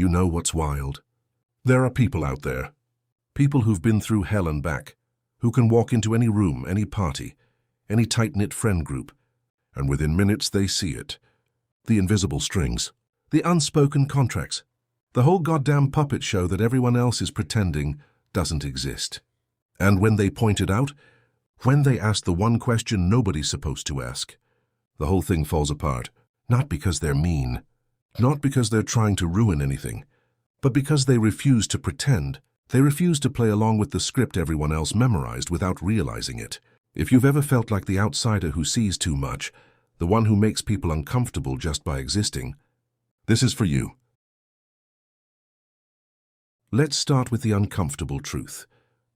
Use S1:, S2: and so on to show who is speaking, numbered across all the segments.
S1: You know what's wild? There are people out there, people who've been through hell and back, who can walk into any room, any party, any tight-knit friend group, and within minutes they see it. The invisible strings, the unspoken contracts, the whole goddamn puppet show that everyone else is pretending doesn't exist. And when they point it out, when they ask the one question nobody's supposed to ask, the whole thing falls apart, not because they're mean, not because they're trying to ruin anything, but because they refuse to pretend. They refuse to play along with the script everyone else memorized without realizing it. If you've ever felt like the outsider who sees too much, the one who makes people uncomfortable just by existing, this is for you. Let's start with the uncomfortable truth.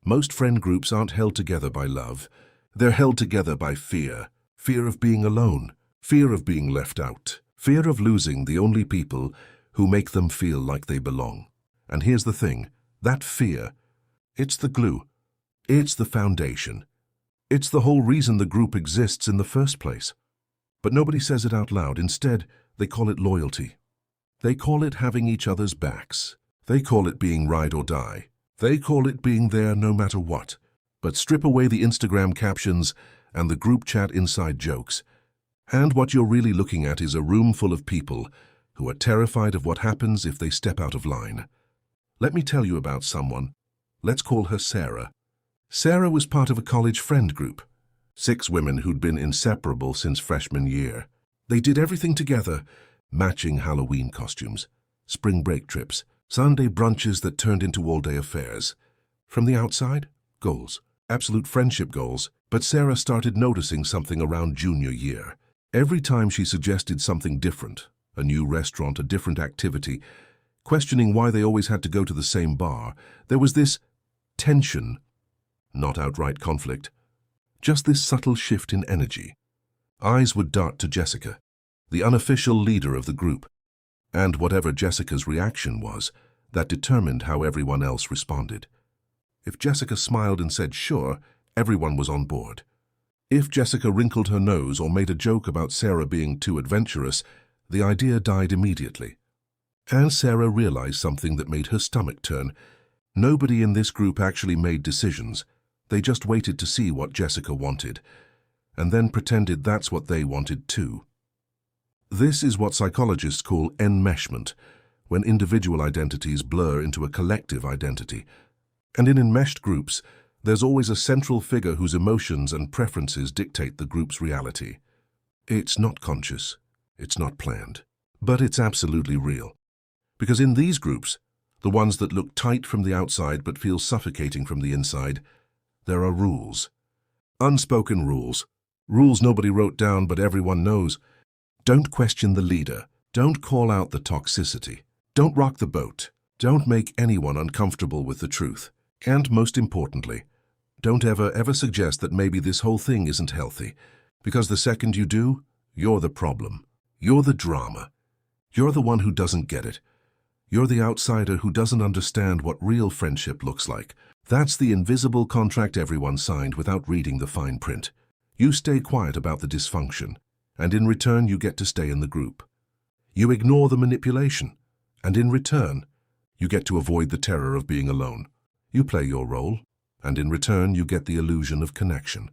S1: Most friend groups aren't held together by love. They're held together by fear. Fear of being alone. Fear of being left out. Fear of losing the only people who make them feel like they belong. And here's the thing. That fear, it's the glue. It's the foundation. It's the whole reason the group exists in the first place. But nobody says it out loud. Instead, they call it loyalty. They call it having each other's backs. They call it being ride or die. They call it being there no matter what. But strip away the Instagram captions and the group chat inside jokes, and what you're really looking at is a room full of people who are terrified of what happens if they step out of line. Let me tell you about someone. Let's call her Sarah. Sarah was part of a college friend group. 6 women who'd been inseparable since freshman year. They did everything together, matching Halloween costumes, spring break trips, Sunday brunches that turned into all-day affairs. From the outside, goals, absolute friendship goals, but Sarah started noticing something around junior year. Every time she suggested something different, a new restaurant, a different activity, questioning why they always had to go to the same bar, there was this tension, not outright conflict, just this subtle shift in energy. Eyes would dart to Jessica, the unofficial leader of the group, and whatever Jessica's reaction was, that determined how everyone else responded. If Jessica smiled and said sure, everyone was on board. If Jessica wrinkled her nose or made a joke about Sarah being too adventurous, the idea died immediately. And Sarah realized something that made her stomach turn. Nobody in this group actually made decisions. They just waited to see what Jessica wanted, and then pretended that's what they wanted too. This is what psychologists call enmeshment, when individual identities blur into a collective identity. And in enmeshed groups, there's always a central figure whose emotions and preferences dictate the group's reality. It's not conscious, it's not planned, but it's absolutely real. Because in these groups, the ones that look tight from the outside but feel suffocating from the inside, there are rules. Unspoken rules. Rules nobody wrote down but everyone knows. Don't question the leader. Don't call out the toxicity. Don't rock the boat. Don't make anyone uncomfortable with the truth. And most importantly, don't ever suggest that maybe this whole thing isn't healthy. Because the second you do, you're the problem. You're the drama. You're the one who doesn't get it. You're the outsider who doesn't understand what real friendship looks like. That's the invisible contract everyone signed without reading the fine print. You stay quiet about the dysfunction, and in return you get to stay in the group. You ignore the manipulation, and in return, you get to avoid the terror of being alone. You play your role, and in return you get the illusion of connection.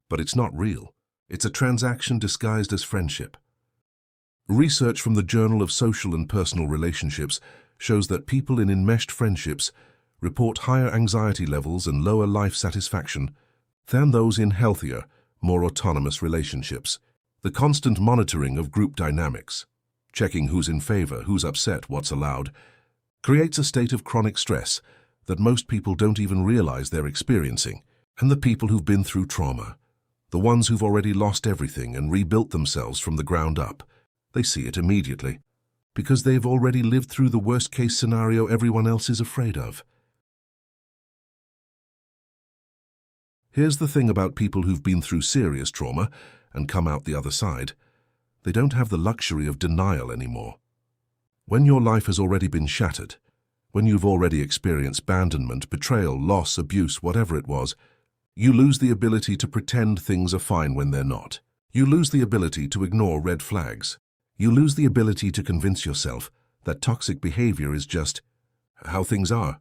S1: But it's not real. It's a transaction disguised as friendship. Research from the Journal of Social and Personal Relationships shows that people in enmeshed friendships report higher anxiety levels and lower life satisfaction than those in healthier, more autonomous relationships. The constant monitoring of group dynamics, checking who's in favor, who's upset, what's allowed, creates a state of chronic stress that most people don't even realize they're experiencing. And the people who've been through trauma, the ones who've already lost everything and rebuilt themselves from the ground up, they see it immediately, because they've already lived through the worst-case scenario everyone else is afraid of. Here's the thing about people who've been through serious trauma and come out the other side. They don't have the luxury of denial anymore. When your life has already been shattered, when you've already experienced abandonment, betrayal, loss, abuse, whatever it was, you lose the ability to pretend things are fine when they're not. You lose the ability to ignore red flags. You lose the ability to convince yourself that toxic behavior is just how things are,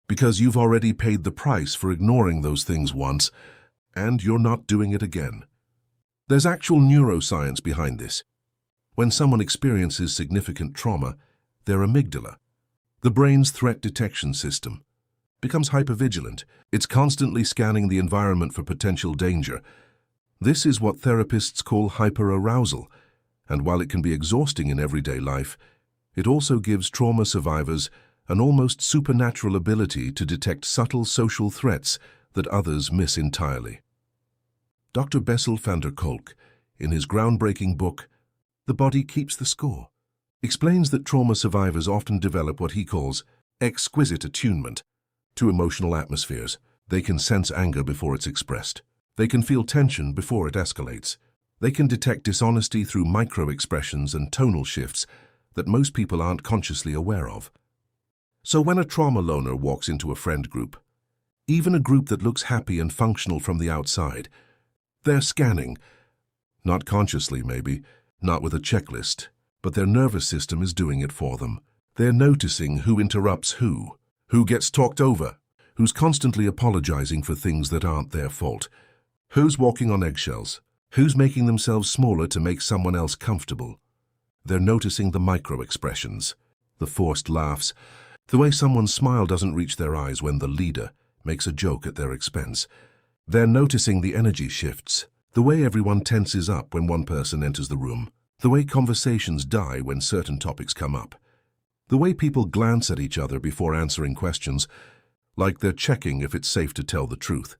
S1: because you've already paid the price for ignoring those things once, and you're not doing it again. There's actual neuroscience behind this. When someone experiences significant trauma, their amygdala, the brain's threat detection system, becomes hypervigilant. It's constantly scanning the environment for potential danger. This is what therapists call hyperarousal, and while it can be exhausting in everyday life, it also gives trauma survivors an almost supernatural ability to detect subtle social threats that others miss entirely. Dr. Bessel van der Kolk, in his groundbreaking book, The Body Keeps the Score, explains that trauma survivors often develop what he calls exquisite attunement to emotional atmospheres. They can sense anger before it's expressed. They can feel tension before it escalates. They can detect dishonesty through micro-expressions and tonal shifts that most people aren't consciously aware of. So when a trauma loner walks into a friend group, even a group that looks happy and functional from the outside, they're scanning. Not consciously, maybe, not with a checklist, but their nervous system is doing it for them. They're noticing who interrupts who gets talked over, who's constantly apologizing for things that aren't their fault, who's walking on eggshells, who's making themselves smaller to make someone else comfortable. They're noticing the micro-expressions, the forced laughs, the way someone's smile doesn't reach their eyes when the leader makes a joke at their expense. They're noticing the energy shifts, the way everyone tenses up when one person enters the room, the way conversations die when certain topics come up, the way people glance at each other before answering questions, like they're checking if it's safe to tell the truth.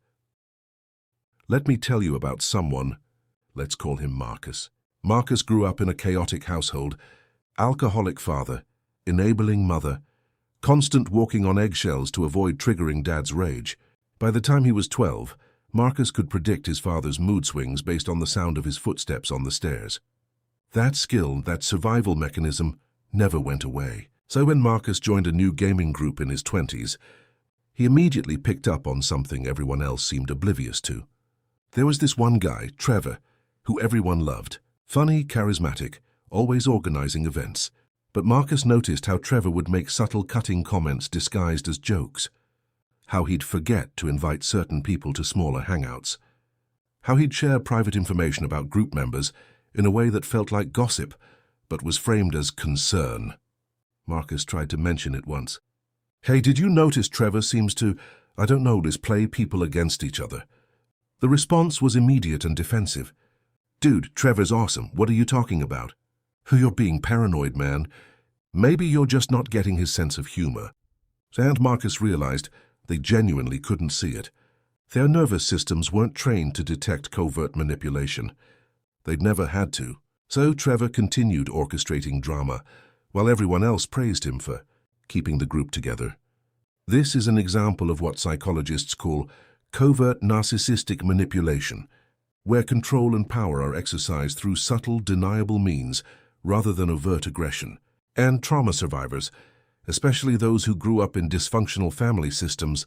S1: Let me tell you about someone. Let's call him Marcus. Marcus grew up in a chaotic household, alcoholic father, enabling mother, constant walking on eggshells to avoid triggering dad's rage. By the time he was 12, Marcus could predict his father's mood swings based on the sound of his footsteps on the stairs. That skill, that survival mechanism, never went away. So when Marcus joined a new gaming group in his 20s, he immediately picked up on something everyone else seemed oblivious to. There was this one guy, Trevor, who everyone loved. Funny, charismatic, always organizing events. But Marcus noticed how Trevor would make subtle cutting comments disguised as jokes. How he'd forget to invite certain people to smaller hangouts. How he'd share private information about group members in a way that felt like gossip, but was framed as concern. Marcus tried to mention it once. "Hey, did you notice Trevor seems to, play people against each other?" The response was immediate and defensive. "Dude, Trevor's awesome. What are you talking about?" "You're being paranoid, man. Maybe you're just not getting his sense of humor." And Marcus realized they genuinely couldn't see it. Their nervous systems weren't trained to detect covert manipulation. They'd never had to. So Trevor continued orchestrating drama, while everyone else praised him for keeping the group together. This is an example of what psychologists call covert narcissistic manipulation, where control and power are exercised through subtle, deniable means rather than overt aggression. And trauma survivors, especially those who grew up in dysfunctional family systems,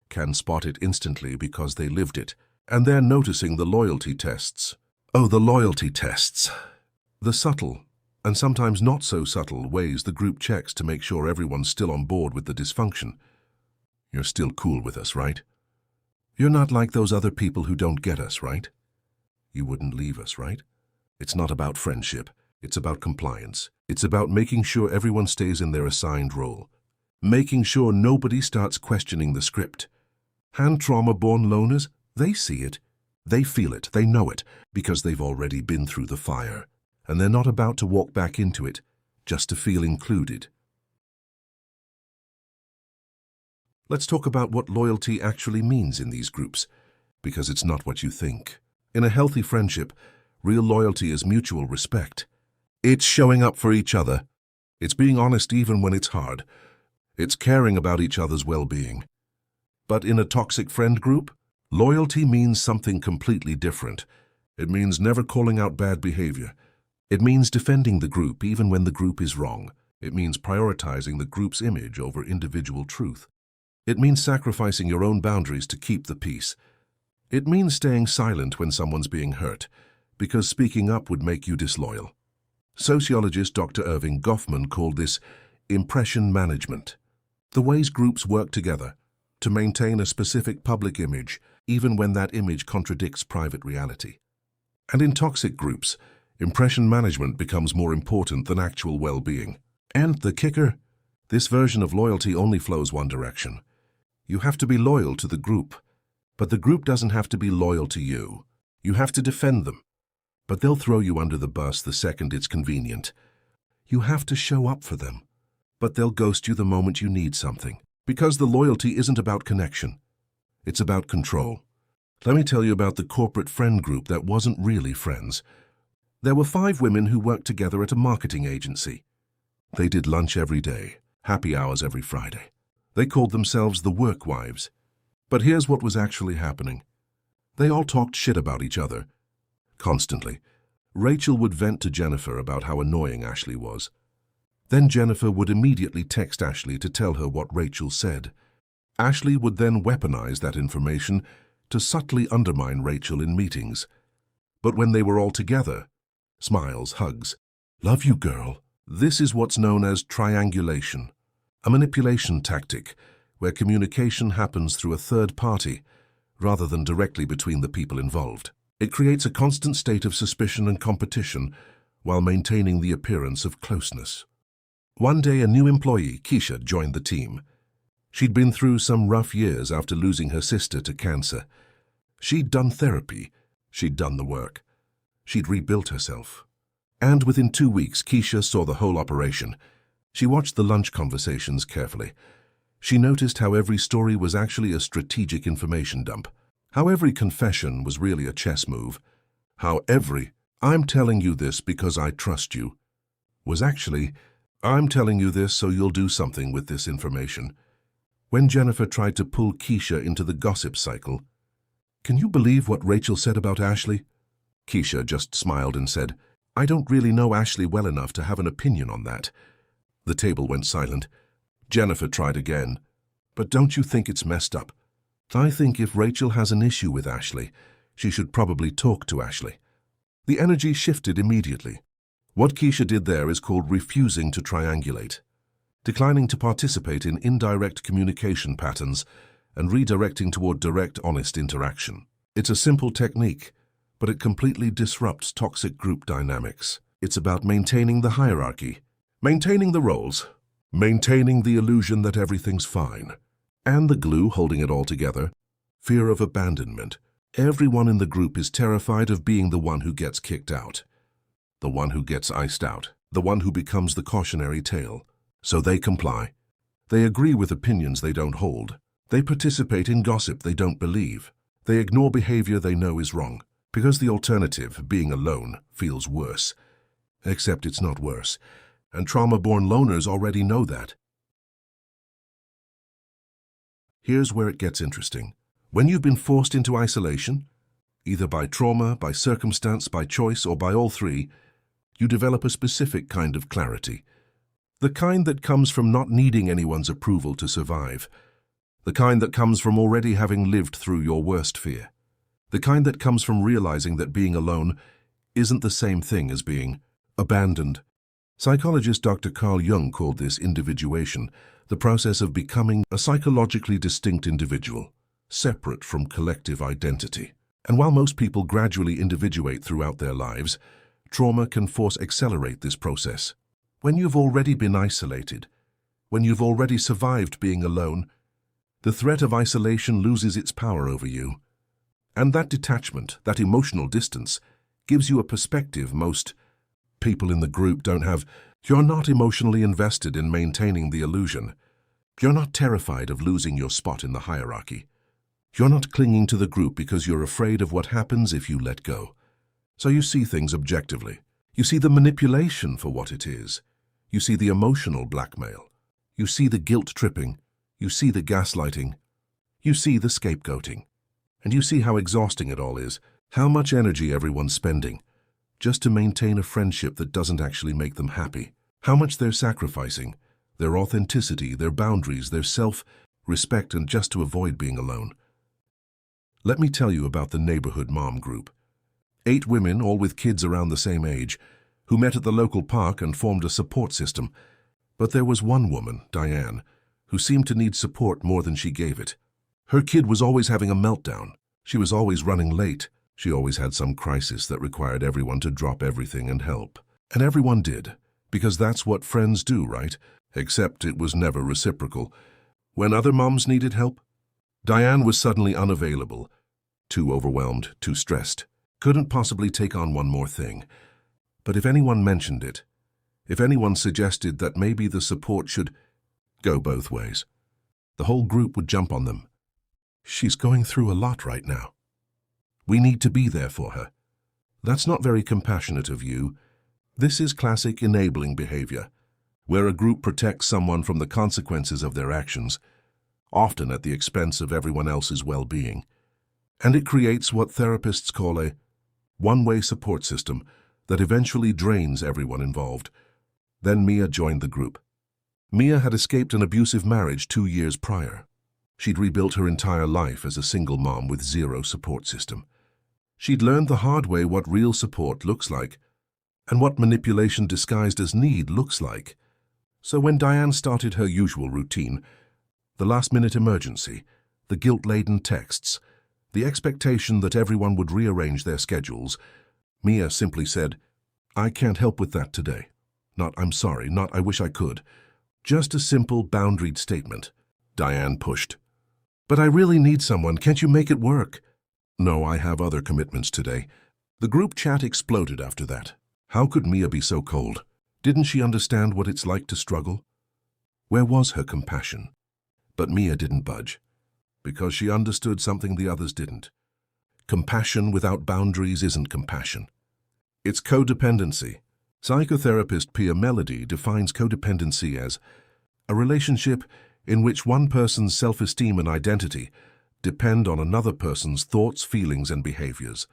S1: can spot it instantly because they lived it. And they're noticing the loyalty tests. Oh, the loyalty tests. The subtle, and sometimes not so subtle, ways the group checks to make sure everyone's still on board with the dysfunction. You're still cool with us, right? You're not like those other people who don't get us, right? You wouldn't leave us, right? It's not about friendship. It's about compliance. It's about making sure everyone stays in their assigned role. Making sure nobody starts questioning the script. And trauma-born loners, they see it. They feel it. They know it, because they've already been through the fire. And they're not about to walk back into it, just to feel included. Let's talk about what loyalty actually means in these groups, because it's not what you think. In a healthy friendship, real loyalty is mutual respect. It's showing up for each other. It's being honest even when it's hard. It's caring about each other's well-being. But in a toxic friend group, loyalty means something completely different. It means never calling out bad behavior. It means defending the group even when the group is wrong. It means prioritizing the group's image over individual truth. It means sacrificing your own boundaries to keep the peace. It means staying silent when someone's being hurt, because speaking up would make you disloyal. Sociologist Dr. Irving Goffman called this Impression management. The ways groups work together to maintain a specific public image, even when that image contradicts private reality. And in toxic groups, impression management becomes more important than actual well-being. And the kicker? This version of loyalty only flows one direction. You have to be loyal to the group, but the group doesn't have to be loyal to you. You have to defend them, but they'll throw you under the bus the second it's convenient. You have to show up for them, but they'll ghost you the moment you need something. Because the loyalty isn't about connection. It's about control. Let me tell you about the corporate friend group that wasn't really friends. There were 5 women who worked together at a marketing agency. They did lunch every day, happy hours every Friday. They called themselves the work wives. But here's what was actually happening. They all talked shit about each other. Constantly. Rachel would vent to Jennifer about how annoying Ashley was. Then Jennifer would immediately text Ashley to tell her what Rachel said. Ashley would then weaponize that information to subtly undermine Rachel in meetings. But when they were all together, smiles, hugs, love you, girl. This is what's known as triangulation, a manipulation tactic where communication happens through a third party rather than directly between the people involved. It creates a constant state of suspicion and competition while maintaining the appearance of closeness. One day, a new employee, Keisha, joined the team. She'd been through some rough years after losing her sister to cancer. She'd done therapy. She'd done the work. She'd rebuilt herself. And within 2 weeks, Keisha saw the whole operation. She watched the lunch conversations carefully. She noticed how every story was actually a strategic information dump. How every confession was really a chess move. How every, "I'm telling you this because I trust you," was actually, "I'm telling you this so you'll do something with this information." When Jennifer tried to pull Keisha into the gossip cycle, "Can you believe what Rachel said about Ashley?" Keisha just smiled and said, "I don't really know Ashley well enough to have an opinion on that." The table went silent. Jennifer tried again. "But don't you think it's messed up? I think if Rachel has an issue with Ashley, she should probably talk to Ashley." The energy shifted immediately. What Keisha did there is called refusing to triangulate, declining to participate in indirect communication patterns and redirecting toward direct, honest interaction. It's a simple technique, but it completely disrupts toxic group dynamics. It's about maintaining the hierarchy, maintaining the roles, maintaining the illusion that everything's fine. And the glue holding it all together, fear of abandonment. Everyone in the group is terrified of being the one who gets kicked out, the one who gets iced out, the one who becomes the cautionary tale. So they comply. They agree with opinions they don't hold. They participate in gossip they don't believe. They ignore behavior they know is wrong, because the alternative, being alone, feels worse. Except it's not worse, and trauma-born loners already know that. Here's where it gets interesting. When you've been forced into isolation, either by trauma, by circumstance, by choice, or by all three, you develop a specific kind of clarity. The kind that comes from not needing anyone's approval to survive. The kind that comes from already having lived through your worst fear. The kind that comes from realizing that being alone isn't the same thing as being abandoned. Psychologist Dr. Carl Jung called this individuation, the process of becoming a psychologically distinct individual, separate from collective identity. And while most people gradually individuate throughout their lives, trauma can accelerate this process. When you've already been isolated, when you've already survived being alone, the threat of isolation loses its power over you. And that detachment, that emotional distance, gives you a perspective most people in the group don't have. You're not emotionally invested in maintaining the illusion. You're not terrified of losing your spot in the hierarchy. You're not clinging to the group because you're afraid of what happens if you let go. So you see things objectively. You see the manipulation for what it is. You see the emotional blackmail. You see the guilt tripping. You see the gaslighting. You see the scapegoating. And you see how exhausting it all is, how much energy everyone's spending, just to maintain a friendship that doesn't actually make them happy. How much they're sacrificing, their authenticity, their boundaries, their self-respect, and just to avoid being alone. Let me tell you about the neighborhood mom group. 8 women, all with kids around the same age, who met at the local park and formed a support system. But there was one woman, Diane, who seemed to need support more than she gave it. Her kid was always having a meltdown. She was always running late. She always had some crisis that required everyone to drop everything and help. And everyone did, because that's what friends do, right? Except it was never reciprocal. When other moms needed help, Diane was suddenly unavailable, too overwhelmed, too stressed, couldn't possibly take on one more thing. But if anyone mentioned it, if anyone suggested that maybe the support should go both ways, the whole group would jump on them. She's going through a lot right now. We need to be there for her. That's not very compassionate of you. This is classic enabling behavior, where a group protects someone from the consequences of their actions, often at the expense of everyone else's well-being. And it creates what therapists call a one-way support system that eventually drains everyone involved. Then Mia joined the group. Mia had escaped an abusive marriage 2 years prior. She'd rebuilt her entire life as a single mom with zero support system. She'd learned the hard way what real support looks like and what manipulation disguised as need looks like. So when Diane started her usual routine, the last-minute emergency, the guilt-laden texts, the expectation that everyone would rearrange their schedules, Mia simply said, "I can't help with that today." Not "I'm sorry," not "I wish I could." Just a simple, boundaried statement. Diane pushed. "But I really need someone. Can't you make it work?" "No, I have other commitments today." The group chat exploded after that. How could Mia be so cold? Didn't she understand what it's like to struggle? Where was her compassion? But Mia didn't budge, because she understood something the others didn't. Compassion without boundaries isn't compassion. It's codependency. Psychotherapist Pia Melody defines codependency as a relationship in which one person's self-esteem and identity depend on another person's thoughts, feelings, and behaviors.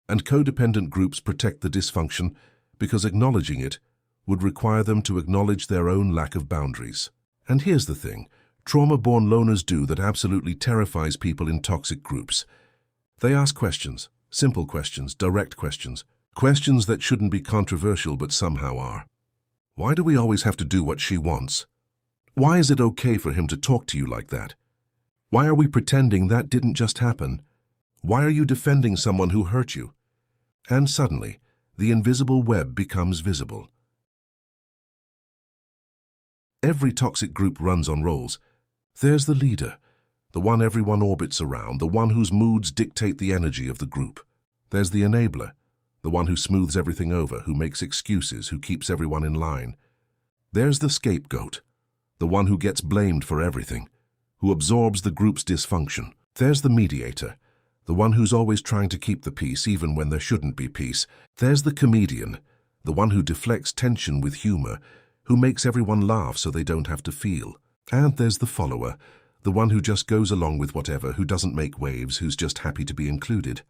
S1: And codependent groups protect the dysfunction because acknowledging it would require them to acknowledge their own lack of boundaries. And here's the thing. Trauma-born loners do that absolutely terrifies people in toxic groups. They ask questions, simple questions, direct questions, questions that shouldn't be controversial but somehow are. Why do we always have to do what she wants? Why is it okay for him to talk to you like that? Why are we pretending that didn't just happen? Why are you defending someone who hurt you? And suddenly, the invisible web becomes visible. Every toxic group runs on roles. There's the leader, the one everyone orbits around, the one whose moods dictate the energy of the group. There's the enabler, the one who smooths everything over, who makes excuses, who keeps everyone in line. There's the scapegoat, the one who gets blamed for everything, who absorbs the group's dysfunction. There's the mediator, the one who's always trying to keep the peace even when there shouldn't be peace. There's the comedian, the one who deflects tension with humor, who makes everyone laugh so they don't have to feel. And there's the follower, the one who just goes along with whatever, who doesn't make waves, who's just happy to be included.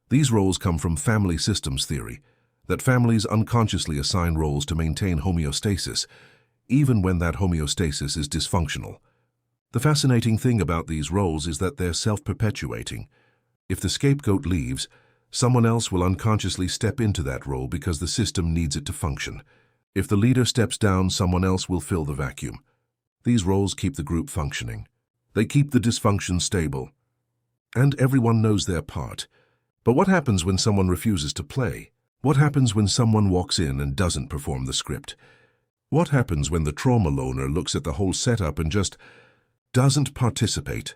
S1: These roles come from family systems theory, that families unconsciously assign roles to maintain homeostasis, even when that homeostasis is dysfunctional. The fascinating thing about these roles is that they're self-perpetuating. If the scapegoat leaves, someone else will unconsciously step into that role because the system needs it to function. If the leader steps down, someone else will fill the vacuum. These roles keep the group functioning. They keep the dysfunction stable. And everyone knows their part. But what happens when someone refuses to play? What happens when someone walks in and doesn't perform the script? What happens when the trauma loner looks at the whole setup and just doesn't participate?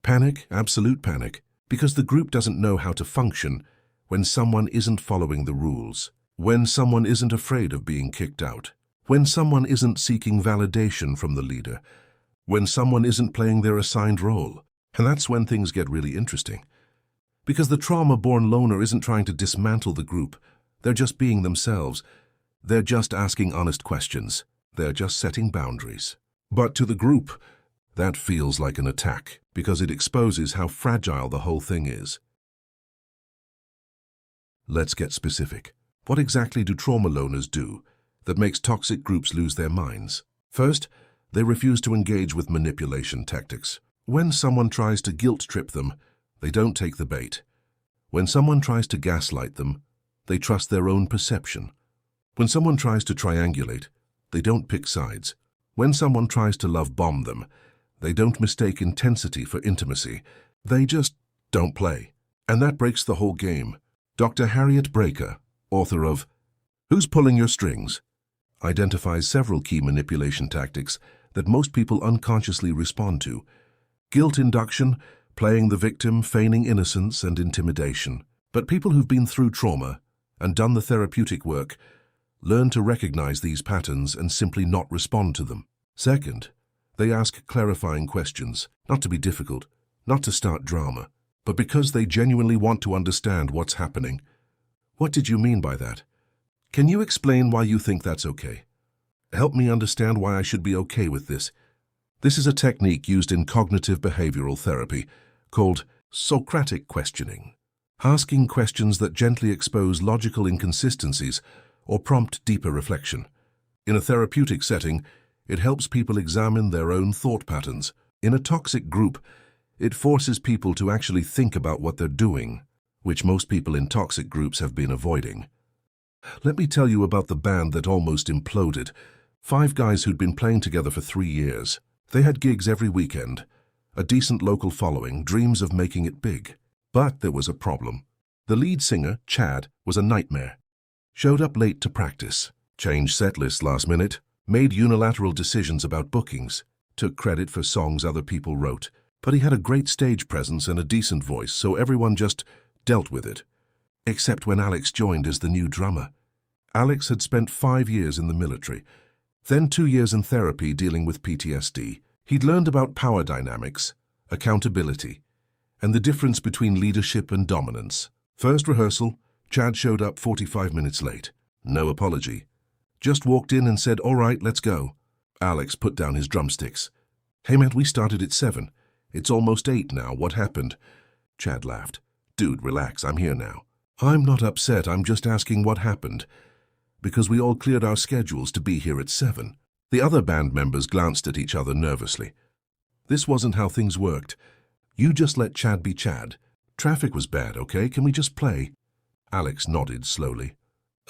S1: Panic, absolute panic, because the group doesn't know how to function when someone isn't following the rules, when someone isn't afraid of being kicked out, when someone isn't seeking validation from the leader, when someone isn't playing their assigned role. And that's when things get really interesting. Because the trauma-born loner isn't trying to dismantle the group. They're just being themselves. They're just asking honest questions. They're just setting boundaries. But to the group, that feels like an attack, because it exposes how fragile the whole thing is. Let's get specific. What exactly do trauma loners do that makes toxic groups lose their minds? First, they refuse to engage with manipulation tactics. When someone tries to guilt-trip them, they don't take the bait. When someone tries to gaslight them, they trust their own perception. When someone tries to triangulate, They don't pick sides. When someone tries to love bomb them, they don't mistake intensity for intimacy. They just don't play. And that breaks the whole game. Dr. Harriet Breaker, author of Who's Pulling Your Strings?, identifies several key manipulation tactics that most people unconsciously respond to. Guilt induction, playing the victim, feigning innocence, and intimidation. But people who've been through trauma and done the therapeutic work learn to recognize these patterns and simply not respond to them. Second, they ask clarifying questions, not to be difficult, not to start drama, but because they genuinely want to understand what's happening. What did you mean by that? Can you explain why you think that's okay? Help me understand why I should be okay with this. This is a technique used in cognitive behavioral therapy called Socratic questioning, asking questions that gently expose logical inconsistencies or prompt deeper reflection. In a therapeutic setting, it helps people examine their own thought patterns. In a toxic group, it forces people to actually think about what they're doing, which most people in toxic groups have been avoiding. Let me tell you about the band that almost imploded. 5 guys who'd been playing together for 3 years. They had gigs every weekend, a decent local following, dreams of making it big. But there was a problem. The lead singer, Chad, was a nightmare. Showed up late to practice, changed set lists last minute, made unilateral decisions about bookings, took credit for songs other people wrote. But he had a great stage presence and a decent voice, so everyone just dealt with it. Except when Alex joined as the new drummer. Alex had spent 5 years in the military, then 2 years in therapy dealing with PTSD. He'd learned about power dynamics, accountability, and the difference between leadership and dominance. First rehearsal, Chad showed up 45 minutes late. No apology. Just walked in and said, "All right, let's go." Alex put down his drumsticks. "Hey man, we started at 7. It's almost 8 now. What happened?" Chad laughed. "Dude, relax. I'm here now." "I'm not upset. I'm just asking what happened. Because we all cleared our schedules to be here at 7. The other band members glanced at each other nervously. This wasn't how things worked. You just let Chad be Chad. Traffic was bad, okay? Can we just play? Alex nodded slowly.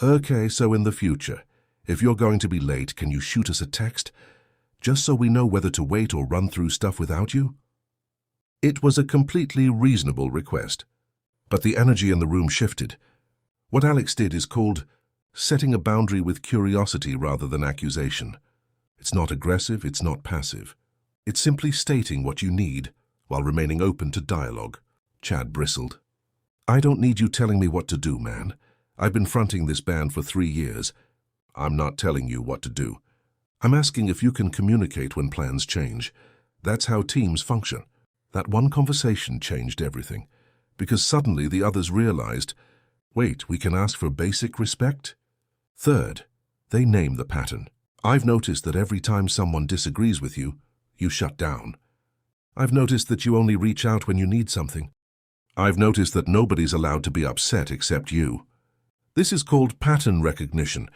S1: Okay, so in the future, if you're going to be late, can you shoot us a text? Just so we know whether to wait or run through stuff without you? It was a completely reasonable request. But the energy in the room shifted. What Alex did is called setting a boundary with curiosity rather than accusation. It's not aggressive, it's not passive. It's simply stating what you need while remaining open to dialogue. Chad bristled. I don't need you telling me what to do, man. I've been fronting this band for 3 years. I'm not telling you what to do. I'm asking if you can communicate when plans change. That's how teams function. That one conversation changed everything. Because suddenly the others realized, wait, we can ask for basic respect? Third, they name the pattern. I've noticed that every time someone disagrees with you, you shut down. I've noticed that you only reach out when you need something. I've noticed that nobody's allowed to be upset except you. This is called pattern recognition,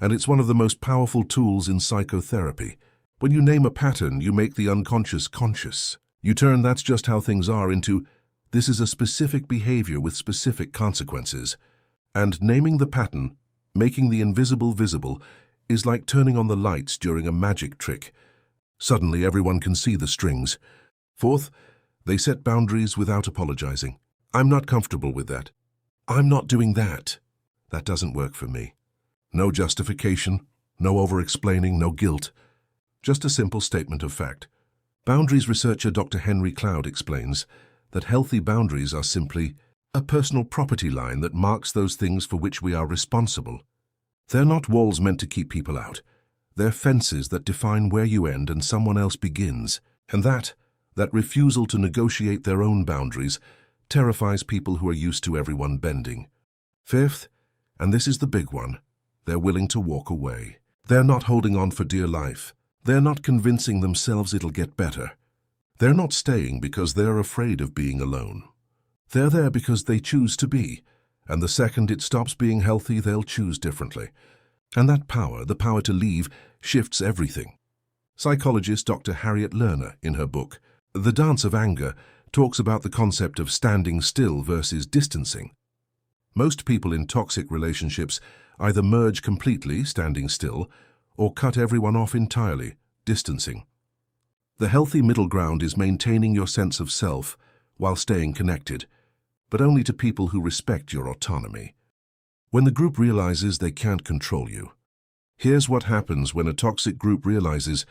S1: and it's one of the most powerful tools in psychotherapy. When you name a pattern, you make the unconscious conscious. You turn "that's just how things are" into "this is a specific behavior with specific consequences." And naming the pattern, making the invisible visible, is like turning on the lights during a magic trick. Suddenly everyone can see the strings. Fourth, they set boundaries without apologizing. I'm not comfortable with that. I'm not doing that. That doesn't work for me. No justification, no over-explaining, no guilt. Just a simple statement of fact. Boundaries researcher Dr. Henry Cloud explains that healthy boundaries are simply a personal property line that marks those things for which we are responsible. They're not walls meant to keep people out. They're fences that define where you end and someone else begins. And that refusal to negotiate their own boundaries terrifies people who are used to everyone bending. Fifth, and this is the big one, they're willing to walk away. They're not holding on for dear life. They're not convincing themselves it'll get better. They're not staying because they're afraid of being alone. They're there because they choose to be, and the second it stops being healthy, they'll choose differently. And that power, the power to leave, shifts everything. Psychologist Dr. Harriet Lerner, in her book, The Dance of Anger, talks about the concept of standing still versus distancing. Most people in toxic relationships either merge completely, standing still, or cut everyone off entirely, distancing. The healthy middle ground is maintaining your sense of self while staying connected, but only to people who respect your autonomy. When the group realizes they can't control you. Here's what happens when a toxic group realizes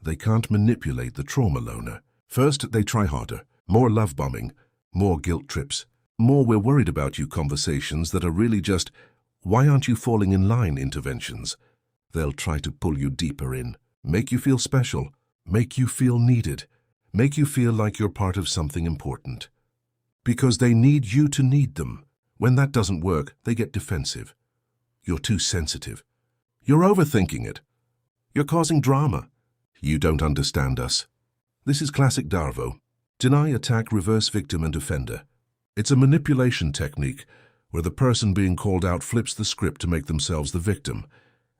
S1: they can't manipulate the trauma loner. First, they try harder. More love bombing, more guilt trips, more "we're worried about you" conversations that are really just "why aren't you falling in line" interventions. They'll try to pull you deeper in, make you feel special, make you feel needed, make you feel like you're part of something important. Because they need you to need them. When that doesn't work, they get defensive. You're too sensitive. You're overthinking it. You're causing drama. You don't understand us. This is classic Darvo. Deny, attack, reverse, victim and offender. It's a manipulation technique where the person being called out flips the script to make themselves the victim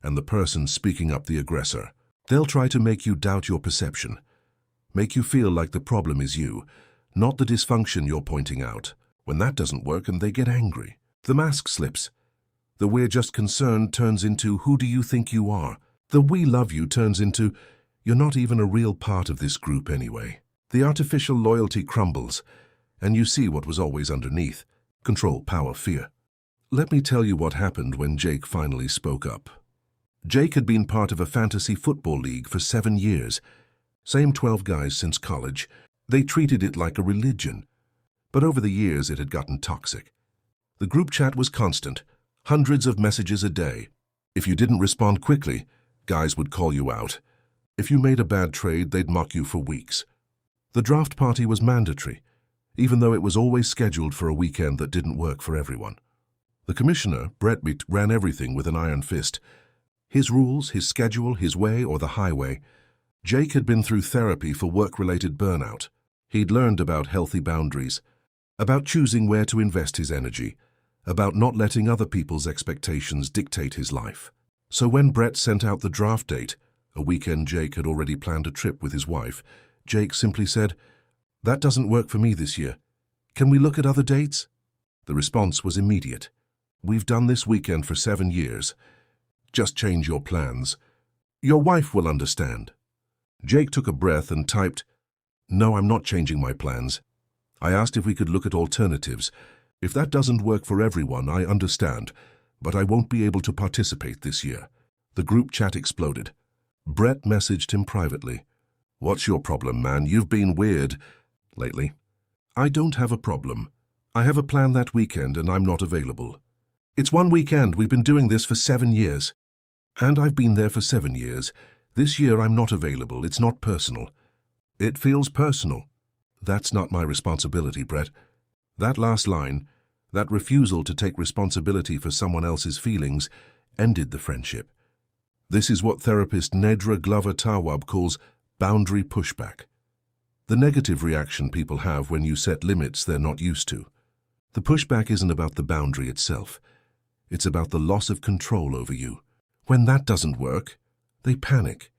S1: and the person speaking up the aggressor. They'll try to make you doubt your perception, make you feel like the problem is you, not the dysfunction you're pointing out. When that doesn't work and they get angry, the mask slips. The "we're just concerned" turns into "who do you think you are?" The "we love you" turns into "you're not even a real part of this group anyway." The artificial loyalty crumbles, and you see what was always underneath: control, power, fear. Let me tell you what happened when Jake finally spoke up. Jake had been part of a fantasy football league for 7 years. Same 12 guys since college. They treated it like a religion. But over the years it had gotten toxic. The group chat was constant, hundreds of messages a day. If you didn't respond quickly, guys would call you out. If you made a bad trade, they'd mock you for weeks. The draft party was mandatory, even though it was always scheduled for a weekend that didn't work for everyone. The commissioner, Brett, ran everything with an iron fist. His rules, his schedule, his way or the highway. Jake had been through therapy for work-related burnout. He'd learned about healthy boundaries, about choosing where to invest his energy, about not letting other people's expectations dictate his life. So when Brett sent out the draft date, a weekend Jake had already planned a trip with his wife, Jake simply said, "That doesn't work for me this year. Can we look at other dates?" The response was immediate. "We've done this weekend for 7 years. Just change your plans. Your wife will understand." Jake took a breath and typed, "No, I'm not changing my plans. I asked if we could look at alternatives. If that doesn't work for everyone, I understand, but I won't be able to participate this year." The group chat exploded. Brett messaged him privately. "What's your problem, man? You've been weird lately." "I don't have a problem. I have a plan that weekend and I'm not available. It's one weekend. We've been doing this for 7 years. And I've been there for 7 years. This year I'm not available. It's not personal." "It feels personal." "That's not my responsibility, Brett." That last line, that refusal to take responsibility for someone else's feelings, ended the friendship. This is what therapist Nedra Glover-Tawwab calls boundary pushback. The negative reaction people have when you set limits they're not used to. The pushback isn't about the boundary itself. It's about the loss of control over you. When that doesn't work, they panic.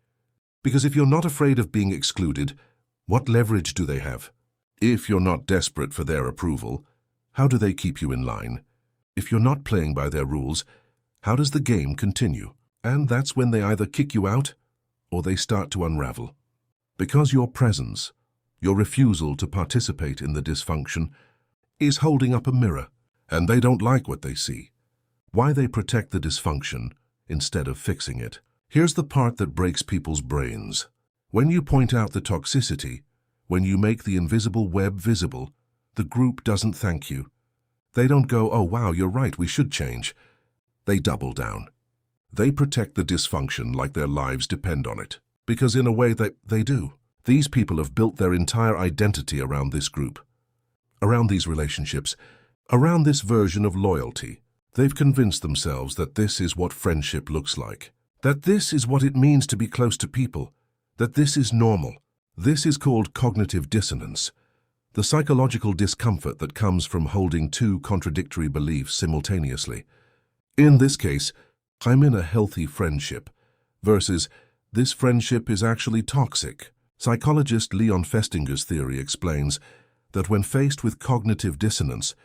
S1: Because if you're not afraid of being excluded, what leverage do they have? If you're not desperate for their approval, how do they keep you in line? If you're not playing by their rules, how does the game continue? And that's when they either kick you out or they start to unravel. Because your presence, your refusal to participate in the dysfunction, is holding up a mirror, and they don't like what they see. Why they protect the dysfunction instead of fixing it. Here's the part that breaks people's brains. When you point out the toxicity, when you make the invisible web visible, the group doesn't thank you. They don't go, "Oh wow, you're right, we should change." They double down. They protect the dysfunction like their lives depend on it. Because in a way they do. These people have built their entire identity around this group, around these relationships, around this version of loyalty. They've convinced themselves that this is what friendship looks like, that this is what it means to be close to people, that this is normal. This is called cognitive dissonance, the psychological discomfort that comes from holding two contradictory beliefs simultaneously. In this case, I'm in a healthy friendship, versus this friendship is actually toxic. Psychologist Leon Festinger's theory explains that when faced with cognitive dissonance,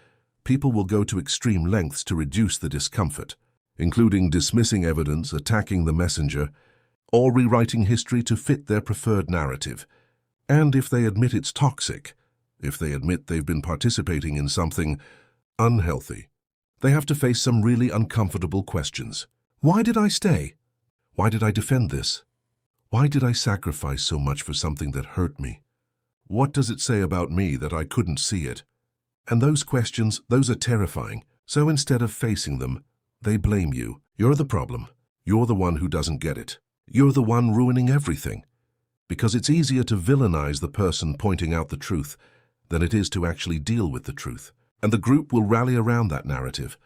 S1: people will go to extreme lengths to reduce the discomfort, including dismissing evidence, attacking the messenger, or rewriting history to fit their preferred narrative. And if they admit it's toxic, if they admit they've been participating in something unhealthy, they have to face some really uncomfortable questions. Why did I stay? Why did I defend this? Why did I sacrifice so much for something that hurt me? What does it say about me that I couldn't see it? And those questions, those are terrifying. So instead of facing them, they blame you. You're the problem. You're the one who doesn't get it. You're the one ruining everything. Because it's easier to villainize the person pointing out the truth than it is to actually deal with the truth. And the group will rally around that narrative.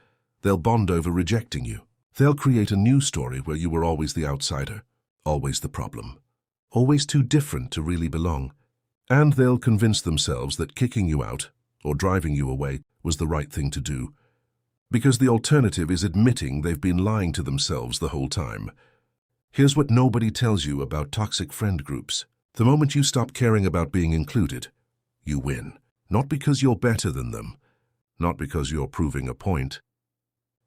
S1: They'll bond over rejecting you. They'll create a new story where you were always the outsider, always the problem, always too different to really belong. And they'll convince themselves that kicking you out or driving you away was the right thing to do, because the alternative is admitting they've been lying to themselves the whole time. Here's what nobody tells you about toxic friend groups. The moment you stop caring about being included, you win. Not because you're better than them, not because you're proving a point,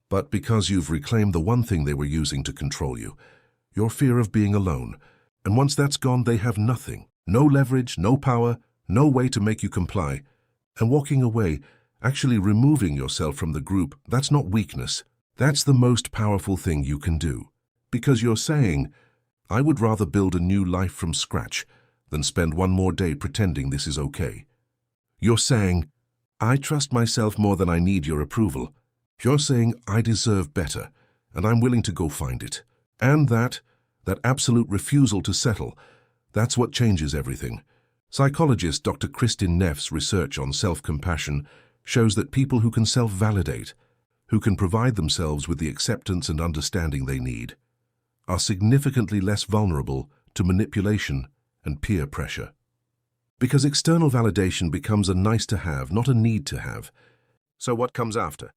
S1: but because you've reclaimed the one thing they were using to control you, your fear of being alone. And once that's gone, they have nothing. No leverage, no power, no way to make you comply. And walking away, actually removing yourself from the group, that's not weakness. That's the most powerful thing you can do. Because you're saying, I would rather build a new life from scratch than spend one more day pretending this is okay. You're saying, I trust myself more than I need your approval. You're saying, I deserve better, and I'm willing to go find it. And that absolute refusal to settle, that's what changes everything. Psychologist Dr. Kristin Neff's research on self-compassion shows that people who can self-validate, who can provide themselves with the acceptance and understanding they need, are significantly less vulnerable to manipulation and peer pressure. Because external validation becomes a nice-to-have, not a need-to-have. So what comes after?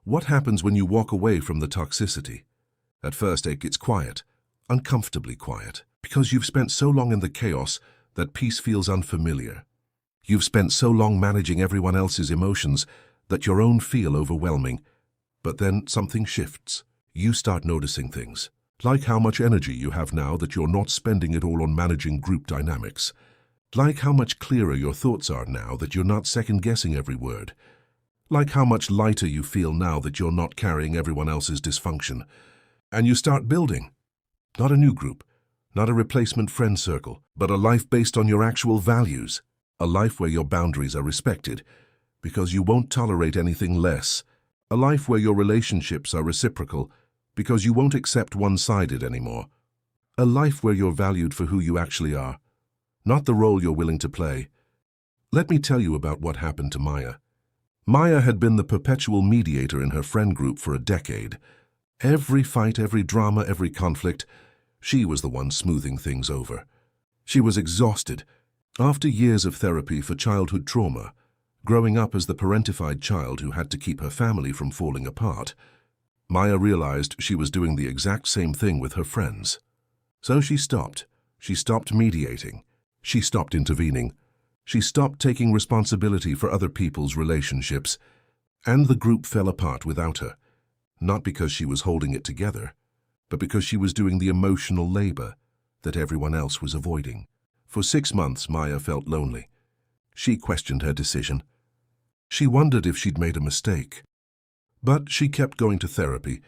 S1: What happens when you walk away from the toxicity? At first, it gets quiet, uncomfortably quiet, because you've spent so long in the chaos that peace feels unfamiliar. You've spent so long managing everyone else's emotions that your own feel overwhelming. But then something shifts. You start noticing things, like how much energy you have now that you're not spending it all on managing group dynamics. Like how much clearer your thoughts are now that you're not second-guessing every word. Like how much lighter you feel now that you're not carrying everyone else's dysfunction. And you start building. Not a new group, not a replacement friend circle, but a life based on your actual values. A life where your boundaries are respected, because you won't tolerate anything less. A life where your relationships are reciprocal, because you won't accept one-sided anymore. A life where you're valued for who you actually are, not the role you're willing to play. Let me tell you about what happened to Maya. Maya had been the perpetual mediator in her friend group for a decade. Every fight, every drama, every conflict, she was the one smoothing things over. She was exhausted. After years of therapy for childhood trauma, growing up as the parentified child who had to keep her family from falling apart, Maya realized she was doing the exact same thing with her friends. So she stopped. She stopped mediating. She stopped intervening. She stopped taking responsibility for other people's relationships. And the group fell apart without her. Not because she was holding it together, but because she was doing the emotional labor that everyone else was avoiding. For 6 months, Maya felt lonely. She questioned her decision. She wondered if she'd made a mistake. But she kept going to therapy.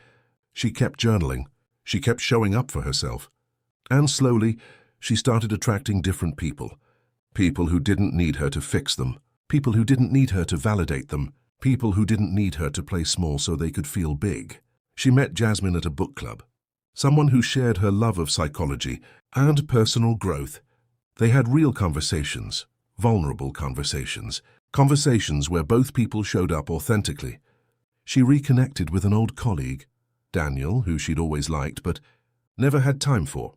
S1: She kept journaling. She kept showing up for herself. And slowly, she started attracting different people. People who didn't need her to fix them. People who didn't need her to validate them. People who didn't need her to play small so they could feel big. She met Jasmine at a book club. Someone who shared her love of psychology and personal growth. They had real conversations, vulnerable conversations, conversations where both people showed up authentically. She reconnected with an old colleague, Daniel, who she'd always liked but never had time for,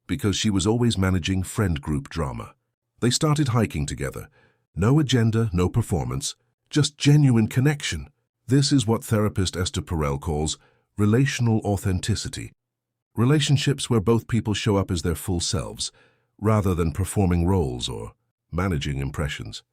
S1: because she was always managing friend group drama. They started hiking together. No agenda, no performance, just genuine connection. This is what therapist Esther Perel calls relational authenticity. Relationships where both people show up as their full selves, rather than performing roles or managing impressions.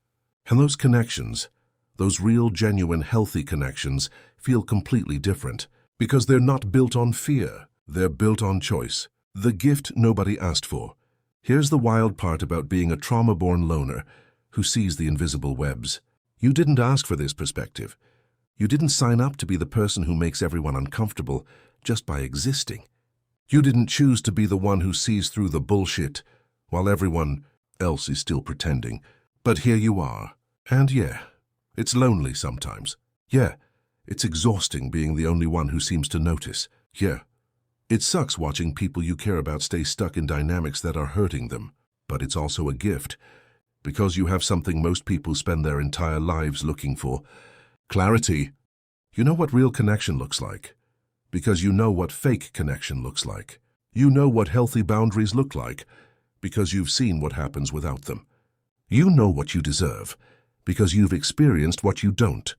S1: And those connections, those real, genuine, healthy connections, feel completely different because they're not built on fear. They're built on choice. The gift nobody asked for. Here's the wild part about being a trauma-born loner who sees the invisible webs. You didn't ask for this perspective. You didn't sign up to be the person who makes everyone uncomfortable just by existing. You didn't choose to be the one who sees through the bullshit while everyone else is still pretending. But here you are. And yeah, it's lonely sometimes. Yeah, it's exhausting being the only one who seems to notice. Yeah, it sucks watching people you care about stay stuck in dynamics that are hurting them. But it's also a gift, because you have something most people spend their entire lives looking for. Clarity. You know what real connection looks like, because you know what fake connection looks like. You know what healthy boundaries look like, because you've seen what happens without them. You know what you deserve, because you've experienced what you don't.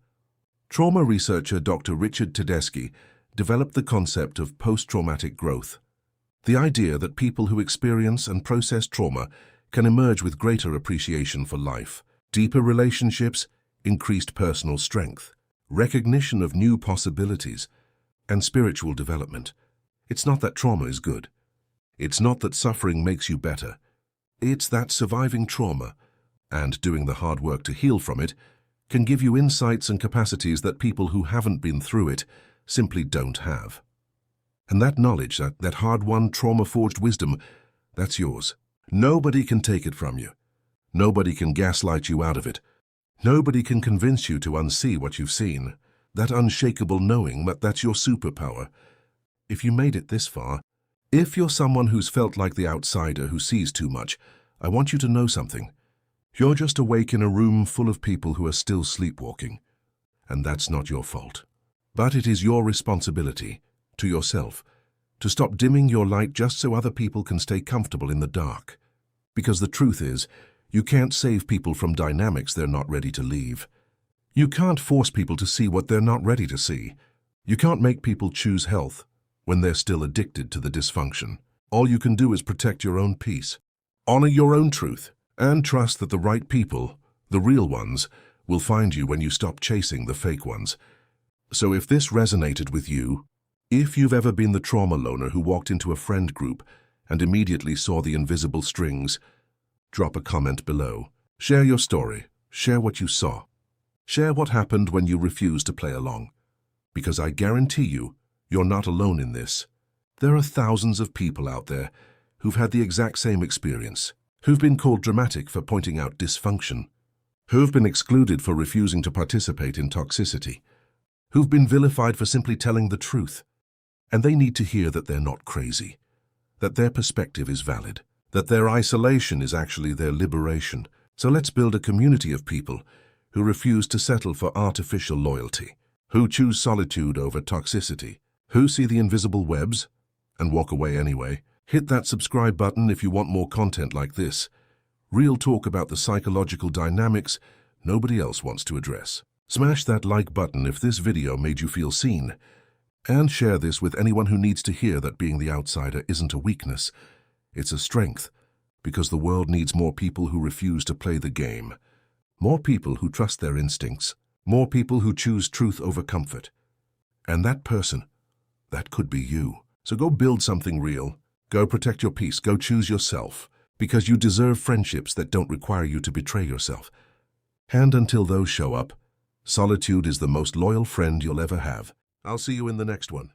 S1: Trauma researcher Dr. Richard Tedeschi developed the concept of post-traumatic growth. The idea that people who experience and process trauma can emerge with greater appreciation for life, deeper relationships, increased personal strength, recognition of new possibilities, and spiritual development. It's not that trauma is good. It's not that suffering makes you better. It's that surviving trauma and doing the hard work to heal from it can give you insights and capacities that people who haven't been through it simply don't have. And that knowledge, that hard-won, trauma-forged wisdom, that's yours. Nobody can take it from you. Nobody can gaslight you out of it. Nobody can convince you to unsee what you've seen. That unshakable knowing that's your superpower. If you made it this far, if you're someone who's felt like the outsider who sees too much, I want you to know something. You're just awake in a room full of people who are still sleepwalking. And that's not your fault. But it is your responsibility, to yourself, to stop dimming your light just so other people can stay comfortable in the dark. Because the truth is, you can't save people from dynamics they're not ready to leave. You can't force people to see what they're not ready to see. You can't make people choose health when they're still addicted to the dysfunction. All you can do is protect your own peace, honor your own truth, and trust that the right people, the real ones, will find you when you stop chasing the fake ones. So if this resonated with you, if you've ever been the trauma loner who walked into a friend group and immediately saw the invisible strings, drop a comment below. Share your story. Share what you saw. Share what happened when you refused to play along. Because I guarantee you, you're not alone in this. There are thousands of people out there who've had the exact same experience, who've been called dramatic for pointing out dysfunction, who've been excluded for refusing to participate in toxicity, who've been vilified for simply telling the truth. And they need to hear that they're not crazy, that their perspective is valid, that their isolation is actually their liberation. So let's build a community of people who refuse to settle for artificial loyalty, who choose solitude over toxicity, who see the invisible webs and walk away anyway. Hit that subscribe button if you want more content like this. Real talk about the psychological dynamics nobody else wants to address. Smash that like button if this video made you feel seen. And share this with anyone who needs to hear that being the outsider isn't a weakness. It's a strength, because the world needs more people who refuse to play the game. More people who trust their instincts. More people who choose truth over comfort. And that person, that could be you. So go build something real. Go protect your peace. Go choose yourself. Because you deserve friendships that don't require you to betray yourself. And until those show up, solitude is the most loyal friend you'll ever have. I'll see you in the next one.